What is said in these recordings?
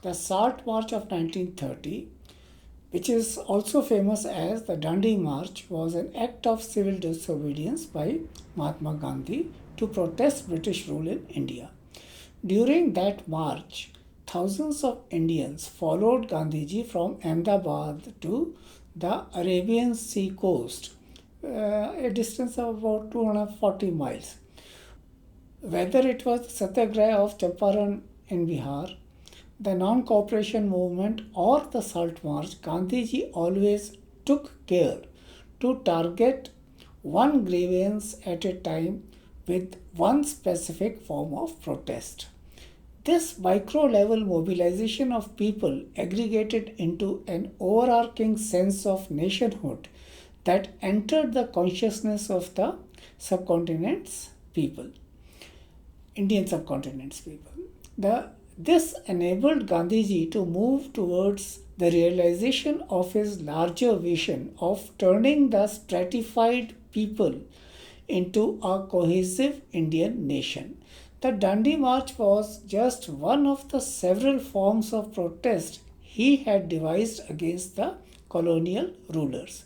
The Salt March of 1930, which is also famous as the Dandi March, was an act of civil disobedience by Mahatma Gandhi to protest British rule in India. During that march, thousands of Indians followed Gandhiji from Ahmedabad to the Arabian Sea coast, a distance of about 240 miles. Whether it was the Satyagraha of Champaran in Bihar, the non-cooperation movement or the Salt March, Gandhiji always took care to target one grievance at a time with one specific form of protest. This micro level mobilization of people aggregated into an overarching sense of nationhood that entered the consciousness of the subcontinent's people. Indian subcontinent's people. This enabled Gandhiji to move towards the realization of his larger vision of turning the stratified people into a cohesive Indian nation. The Dandi March was just one of the several forms of protest he had devised against the colonial rulers.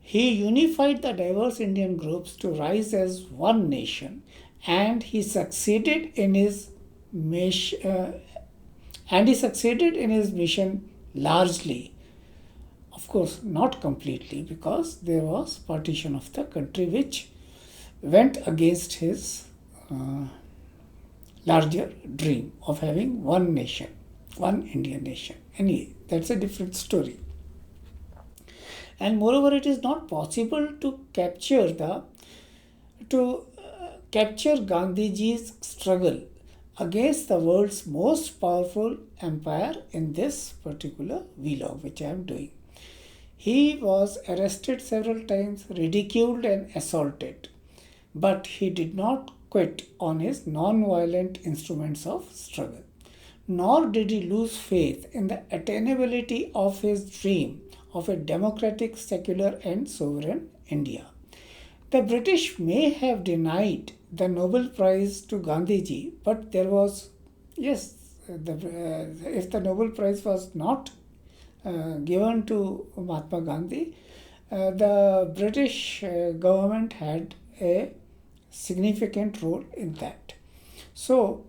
He unified the diverse Indian groups to rise as one nation, and he succeeded in his mission largely. Of course, not completely, because there was partition of the country which went against his larger dream of having one nation, one Indian nation. Anyway, that's a different story. And moreover, it is not possible to capture Gandhiji's struggle against the world's most powerful empire in this particular vlog which I am doing. He was arrested several times, ridiculed and assaulted, but he did not quit on his non-violent instruments of struggle. Nor did he lose faith in the attainability of his dream of a democratic, secular and sovereign India. The British may have denied the Nobel Prize to Gandhiji, but there was, if the Nobel Prize was not given to Mahatma Gandhi, the British government had a significant role in that. So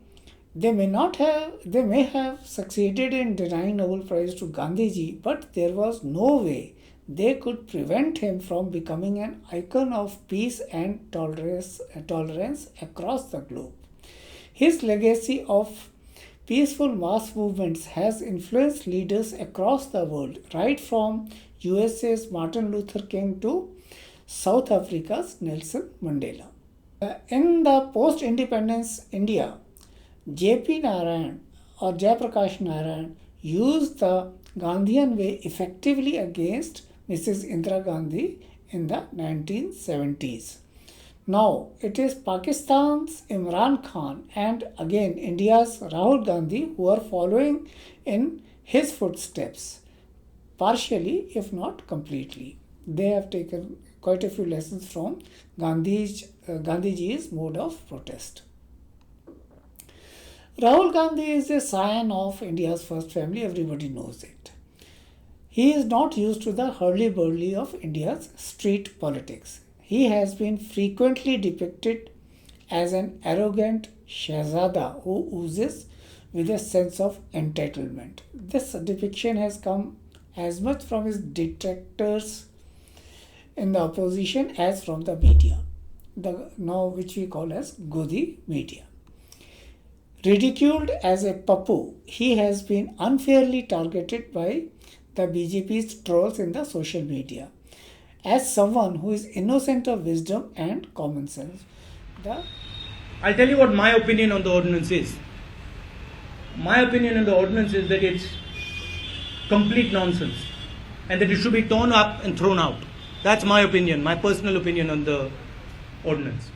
they may have succeeded in denying Nobel Prize to Gandhiji, but there was no way they could prevent him from becoming an icon of peace and tolerance across the globe. His legacy of peaceful mass movements has influenced leaders across the world, right from USA's Martin Luther King to South Africa's Nelson Mandela. In the post-independence India, J.P. Narayan or Jayaprakash Narayan used the Gandhian way effectively against Mrs. Indira Gandhi in the 1970s. Now it is Pakistan's Imran Khan and again India's Rahul Gandhi who are following in his footsteps, partially if not completely. They have taken quite a few lessons from Gandhiji's mode of protest. Rahul Gandhi is a scion of India's first family, everybody knows it. He is not used to the hurly-burly of India's street politics. He has been frequently depicted as an arrogant Shahzada who oozes with a sense of entitlement. This depiction has come as much from his detractors in the opposition as from the media, which we call as Godi media. Ridiculed as a pappu, he has been unfairly targeted by the BJP's trolls in the social media as someone who is innocent of wisdom and common sense. I'll tell you what my opinion on the ordinance is. My opinion on the ordinance is that it's complete nonsense and that it should be torn up and thrown out. That's my opinion, my personal opinion on the ordinance.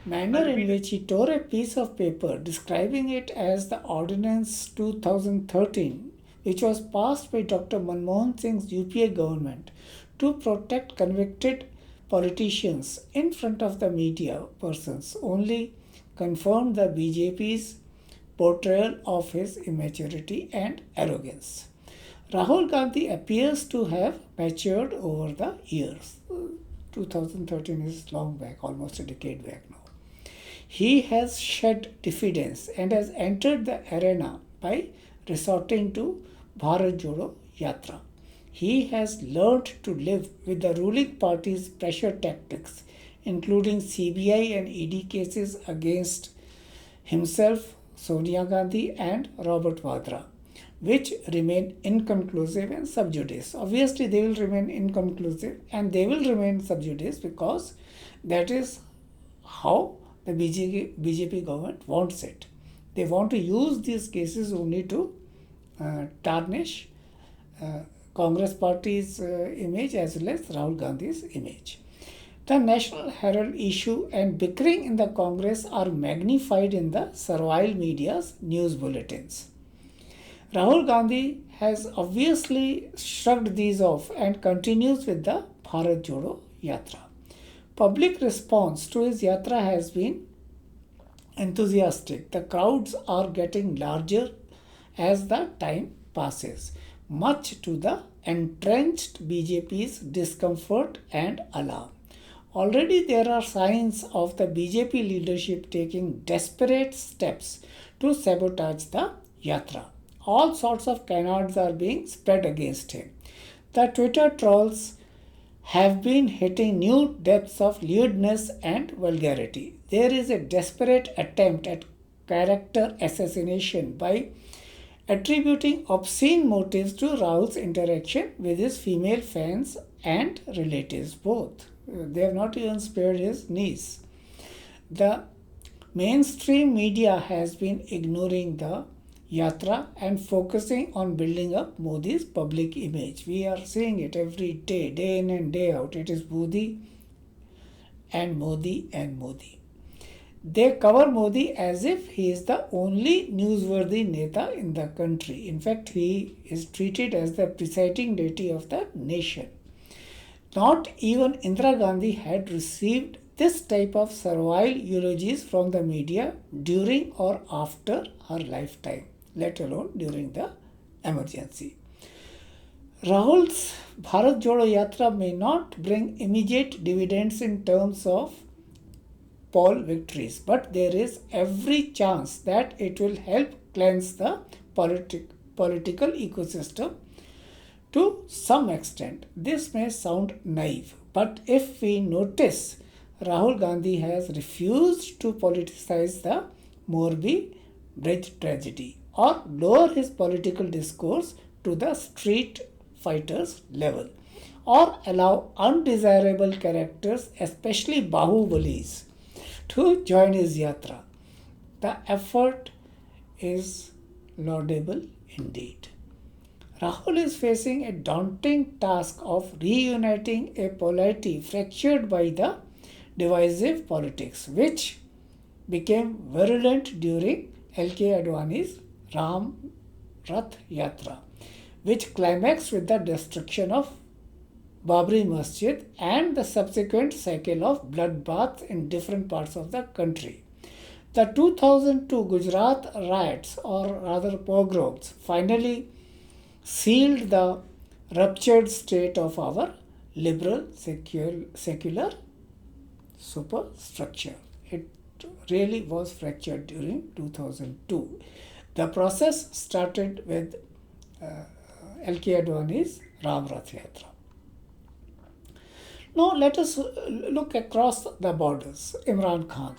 Manner in which he tore a piece of paper describing it as the Ordinance 2013, which was passed by Dr. Manmohan Singh's UPA government to protect convicted politicians in front of the media persons only confirmed the BJP's portrayal of his immaturity and arrogance. Rahul Gandhi appears to have matured over the years. 2013 is long back, almost a decade back now. He has shed diffidence and has entered the arena by resorting to Bharat Jodo Yatra. He has learned to live with the ruling party's pressure tactics, including CBI and ED cases against himself, Sonia Gandhi, and Robert Wadehra, which remain inconclusive and sub judice. Obviously, they will remain inconclusive and they will remain sub judice because that is how the BJP government wants it. They want to use these cases only to tarnish Congress party's image as well as Rahul Gandhi's image. The National Herald issue and bickering in the Congress are magnified in the servile media's news bulletins. Rahul Gandhi has obviously shrugged these off and continues with the Bharat Jodo Yatra. Public response to his yatra has been enthusiastic. The crowds are getting larger as the time passes, much to the entrenched BJP's discomfort and alarm. Already there are signs of the BJP leadership taking desperate steps to sabotage the yatra. All sorts of canards are being spread against him. The Twitter trolls have been hitting new depths of lewdness and vulgarity. There is a desperate attempt at character assassination by attributing obscene motives to Rahul's interaction with his female fans and relatives both. They have not even spared his niece. The mainstream media has been ignoring the yatra and focusing on building up Modi's public image. We are seeing it every day, day in and day out. It is Modi and Modi and Modi. They cover Modi as if he is the only newsworthy Neta in the country. In fact, he is treated as the presiding deity of the nation. Not even Indira Gandhi had received this type of servile eulogies from the media during or after her lifetime, let alone during the emergency. Rahul's Bharat Jodo Yatra may not bring immediate dividends in terms of poll victories, but there is every chance that it will help cleanse the political ecosystem to some extent. This may sound naive, but if we notice, Rahul Gandhi has refused to politicize the Morbi Bridge tragedy or lower his political discourse to the street fighters level or allow undesirable characters, especially Bahubalis, to join his yatra. The effort is laudable indeed. Rahul is facing a daunting task of reuniting a polity fractured by the divisive politics, which became virulent during L.K. Advani's Ram Rath Yatra, which climaxed with the destruction of Babri Masjid and the subsequent cycle of bloodbaths in different parts of the country. The 2002 Gujarat riots, or rather pogroms, finally sealed the ruptured state of our liberal secular superstructure. It really was fractured during 2002. The process started with L.K. Advani's Ram Rath Yatra. Now let us look across the borders. Imran Khan.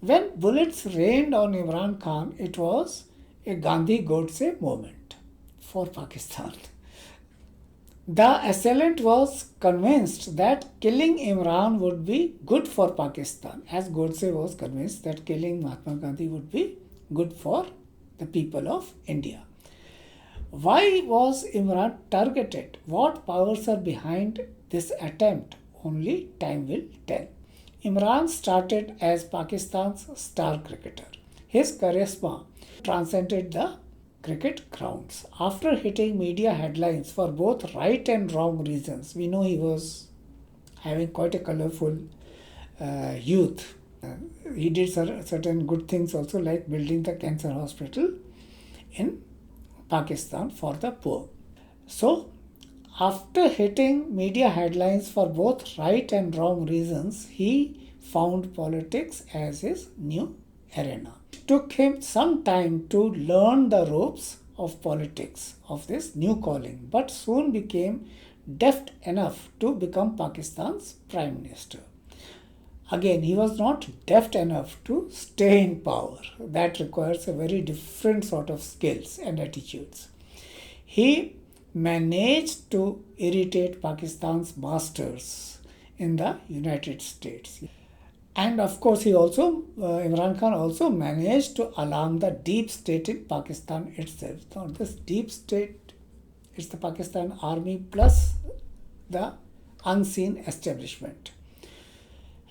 When bullets rained on Imran Khan, it was a Gandhi Godse moment for Pakistan. The assailant was convinced that killing Imran would be good for Pakistan, as Godse was convinced that killing Mahatma Gandhi would be good for the people of India. Why was Imran targeted? What powers are behind this attempt? Only time will tell. Imran started as Pakistan's star cricketer. His charisma transcended the cricket grounds. After hitting media headlines for both right and wrong reasons, we know he was having quite a colorful youth. He did certain good things also, like building the cancer hospital in Pakistan for the poor. So, after hitting media headlines for both right and wrong reasons, he found politics as his new arena. It took him some time to learn the ropes of politics, of this new calling, but soon became deft enough to become Pakistan's Prime Minister. Again, he was not deft enough to stay in power. That requires a very different sort of skills and attitudes. He managed to irritate Pakistan's masters in the United States. And of course, Imran Khan also managed to alarm the deep state in Pakistan itself. Now, this deep state is the Pakistan army plus the unseen establishment.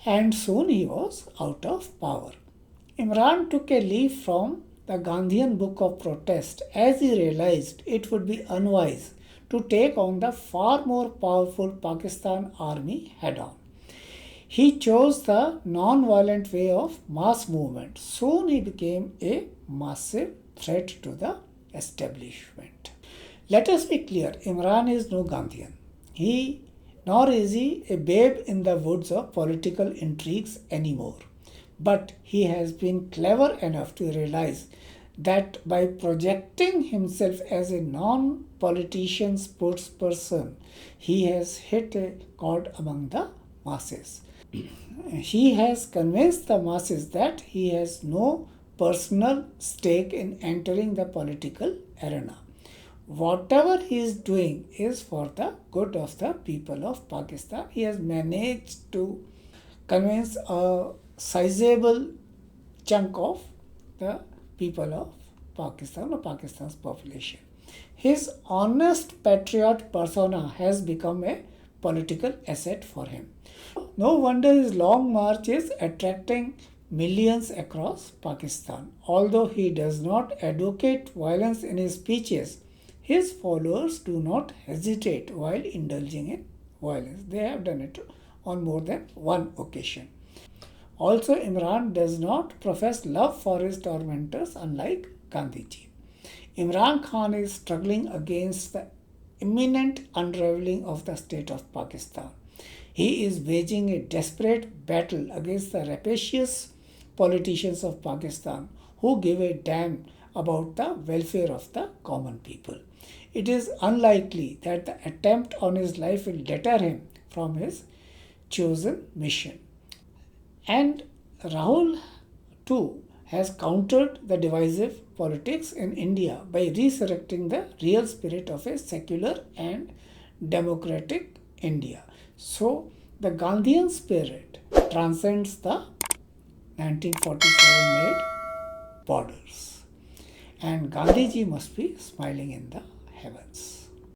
And soon he was out of power. Imran took a leaf from the Gandhian book of protest as he realized it would be unwise to take on the far more powerful Pakistan army head on. He chose the non-violent way of mass movement. Soon he became a massive threat to the establishment. Let us be clear, Imran is no Gandhian. Nor is he a babe in the woods of political intrigues anymore. But he has been clever enough to realize that by projecting himself as a non-politician sportsperson, he has hit a chord among the masses. He has convinced the masses that he has no personal stake in entering the political arena. Whatever he is doing is for the good of the people of Pakistan. He has managed to convince a sizable chunk of the people of Pakistan or Pakistan's population. His honest patriot persona has become a political asset for him. No wonder his long march is attracting millions across Pakistan. Although he does not advocate violence in his speeches, his followers do not hesitate while indulging in violence. They have done it on more than one occasion. Also, Imran does not profess love for his tormentors, unlike Gandhiji. Imran Khan is struggling against the imminent unravelling of the state of Pakistan. He is waging a desperate battle against the rapacious politicians of Pakistan who give a damn about the welfare of the common people. It is unlikely that the attempt on his life will deter him from his chosen mission. And Rahul too has countered the divisive politics in India by resurrecting the real spirit of a secular and democratic India. So the Gandhian spirit transcends the 1947 made borders. And Gandhiji must be smiling in the heavens.